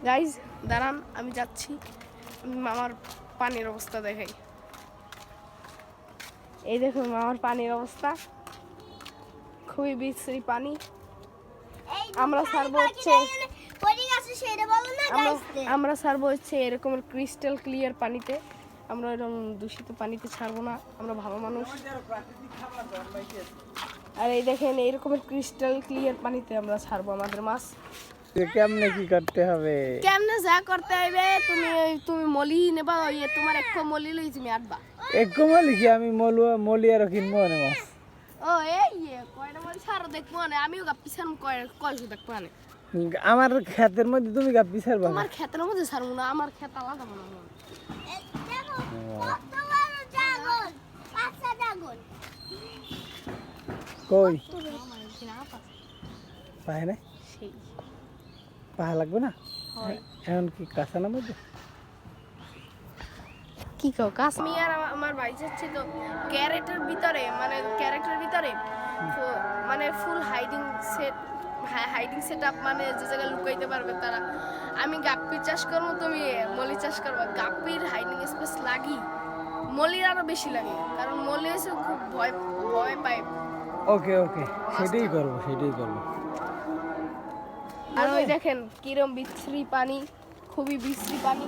Guys দাঁড়ান, আমি যাচ্ছি। মামার পানির অবস্থা দেখাই। এই দেখুন মামার পানির অবস্থা, খুবই বিশ্রী পানি। আমরা ছাড়বো হচ্ছে আমরা ছাড়বো হচ্ছে এরকমের ক্রিস্টাল ক্লিয়ার পানিতে। আমরা এরকম দূষিত পানিতে ছাড়বো না, আমরা ভালো মানুষ। আর এই দেখেন এইরকমের ক্রিস্টাল ক্লিয়ার পানিতে আমরা ছাড়বো আমাদের মাছ। কেমনে কি করতে হবে? কেমনে যা করতে হবে, তুমি মলি নেবা, ওই তোমার এক মলি লই তুমি আটবা। এক মলি কি আমি মলি আর কিনবো না মাছ? ও এই কয়টা মলি ছাড়ো দেখবো না, আমিও গাপ্পি ছাড়ম কয়শো দেখবো না। আমার ক্ষেতের মধ্যে তুমি গাপ্পি ছাড়বা? আমার ক্ষেতের মধ্যে ছাড়বো না, আমার ক্ষেত আলাদা মনে হয়। কই পায় না? সেই পাহা লাগবে না হয়। এখন কি কাঁচা না মধ্যে? কি কও কাশ্মীর আমার ভাই যাচ্ছে তো ক্যারেটের ভিতরে, মানে ক্যারেটের ভিতরে মানে ফুল হাইডিং সেটআপ, মানে যে জায়গায় লুকাইতে পারবে তারা। আমি গাপ্পি চাষ করবো, তুমি মলি চাষ করবা। গাপ্পির হাইডিং স্পেস লাগি, মলির আরো বেশি লাগে, কারণ মলি এসে খুব ভয় ভয় পায়। ওকে ওকে, সেটাই করবো সেটাই করবো। আর ওই দেখেন কিরম বিশ্রী পানি, খুবই বিশ্রী পানি।